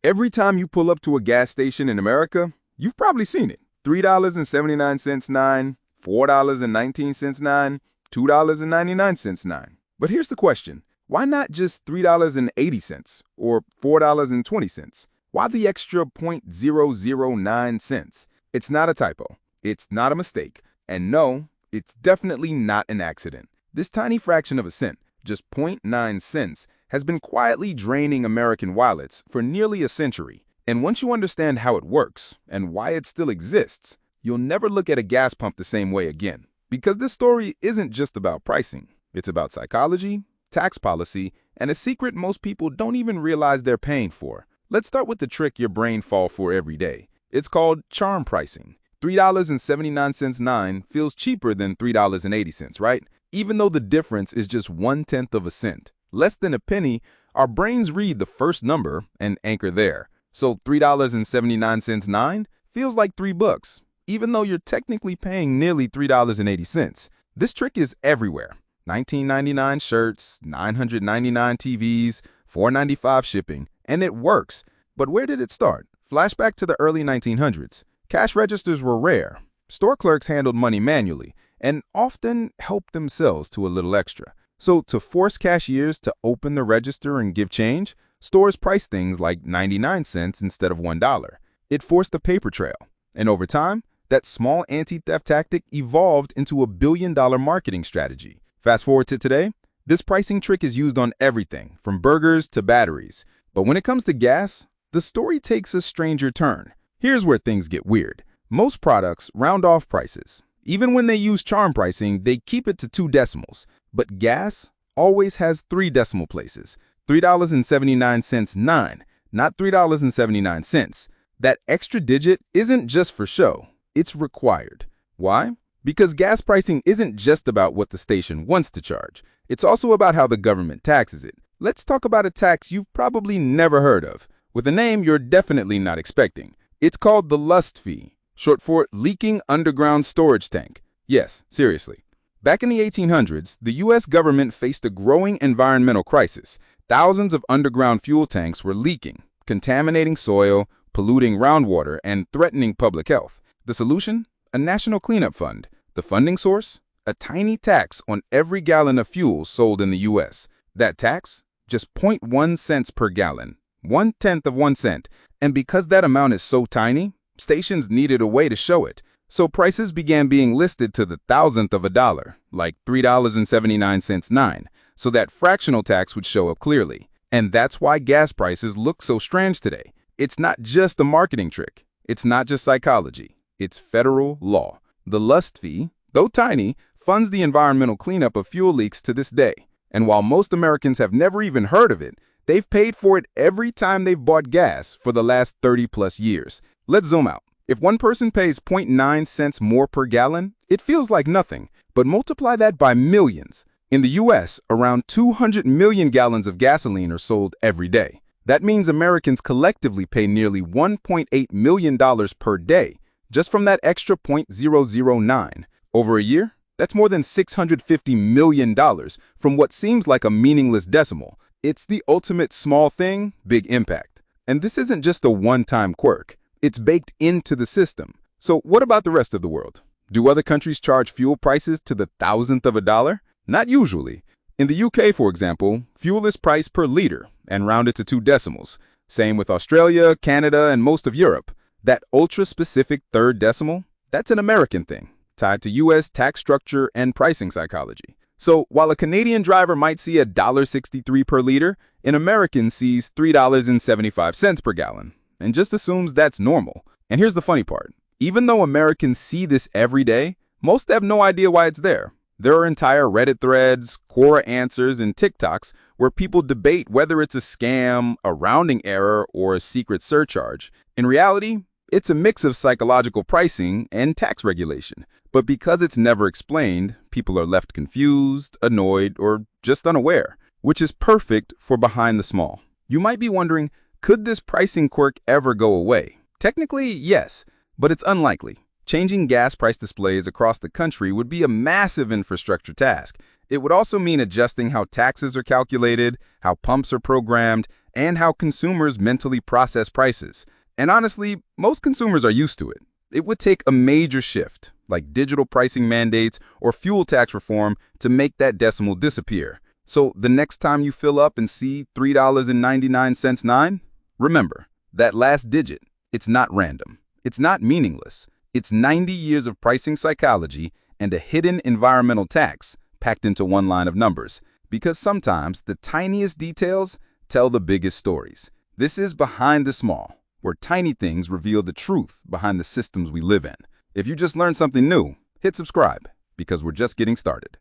Every time you pull up to a gas station in America, you've probably seen it. $3.79 9, $4.19 9, $2.99 9. But here's the question. Why not just $3.80 or $4.20? Why the extra 0.009 cents? It's not a typo. It's not a mistake. And no, it's definitely not an accident. This tiny fraction of a cent, just zero point 0.9 cents, has been quietly draining American wallets for nearly a century. And once you understand how it works and why it still exists, you'll never look at a gas pump the same way again. Because this story isn't just about pricing. It's about psychology, tax policy, and a secret most people don't even realize they're paying for. Let's start with the trick your brain falls for every day. It's called charm pricing. $3.79 9 feels cheaper than $3.80, right? Even though the difference is just 1/10 of a cent. Less than a penny, our brains read the first number and anchor there. So $3.79 9 feels like $3, even though you're technically paying nearly $3.80. This trick is everywhere. 1999 shirts, 999 TVs, $4.95 shipping, and it works. But where did it start? Flashback to the early 1900s. Cash registers were rare. Store clerks handled money manually and often helped themselves to a little extra. So to force cashiers to open the register and give change, stores priced things like 99 cents instead of $1. It forced the paper trail. And over time, that small anti-theft tactic evolved into a billion-dollar marketing strategy. Fast forward to today, this pricing trick is used on everything, from burgers to batteries. But when it comes to gas, the story takes a stranger turn. Here's where things get weird. Most products round off prices. Even when they use charm pricing, they keep it to 2 decimals. But gas always has 3 decimal places. $3.79 9, not $3.79. That extra digit isn't just for show. It's required. Why? Because gas pricing isn't just about what the station wants to charge. It's also about how the government taxes it. Let's talk about a tax you've probably never heard of, with a name you're definitely not expecting. It's called the lust fee, short for leaking underground storage tank. Yes, seriously. Back in the 1800s, the U.S. government faced a growing environmental crisis. Thousands of underground fuel tanks were leaking, contaminating soil, polluting groundwater, and threatening public health. The solution? A national cleanup fund. The funding source? A tiny tax on every gallon of fuel sold in the U.S. That tax? Just 0 0.1 cents per gallon. 1/10 of 1 cent. And because that amount is so tiny, stations needed a way to show it. So prices began being listed to the thousandth of a dollar, like $3.79 9, so that fractional tax would show up clearly. And that's why gas prices look so strange today. It's not just a marketing trick. It's not just psychology. It's federal law. The lust fee, though tiny, funds the environmental cleanup of fuel leaks to this day. And while most Americans have never even heard of it, they've paid for it every time they've bought gas for the last 30+ years. Let's zoom out. If one person pays 0 0.9 cents more per gallon, it feels like nothing, but multiply that by millions. In the U.S., around 200 million gallons of gasoline are sold every day. That means Americans collectively pay nearly $1.8 million per day just from that extra 0.009. Over a year, that's more than $650 million from what seems like a meaningless decimal. It's the ultimate small thing, big impact. And this isn't just a one-time quirk. It's baked into the system. So what about the rest of the world? Do other countries charge fuel prices to the thousandth of a dollar? Not usually. In the UK, for example, fuel is priced per liter and rounded to 2 decimals. Same with Australia, Canada, and most of Europe. That ultra-specific third decimal, that's an American thing, tied to U.S. tax structure and pricing psychology. So while a Canadian driver might see $1.63 per liter, an American sees $3.75 per gallon, and just assumes that's normal. And here's the funny part. Even though Americans see this every day, most have no idea why it's there. There are entire Reddit threads, Quora answers, and TikToks where people debate whether it's a scam, a rounding error, or a secret surcharge. In reality, it's a mix of psychological pricing and tax regulation. But because it's never explained, people are left confused, annoyed, or just unaware, which is perfect for Behind the Small. You might be wondering, could this pricing quirk ever go away? Technically, yes, but it's unlikely. Changing gas price displays across the country would be a massive infrastructure task. It would also mean adjusting how taxes are calculated, how pumps are programmed, and how consumers mentally process prices. And honestly, most consumers are used to it. It would take a major shift, like digital pricing mandates or fuel tax reform, to make that decimal disappear. So the next time you fill up and see $3.99.9, remember, that last digit, it's not random. It's not meaningless. It's 90 years of pricing psychology and a hidden environmental tax packed into one line of numbers. Because sometimes the tiniest details tell the biggest stories. This is Behind the Small, where tiny things reveal the truth behind the systems we live in. If you just learned something new, hit subscribe, because we're just getting started.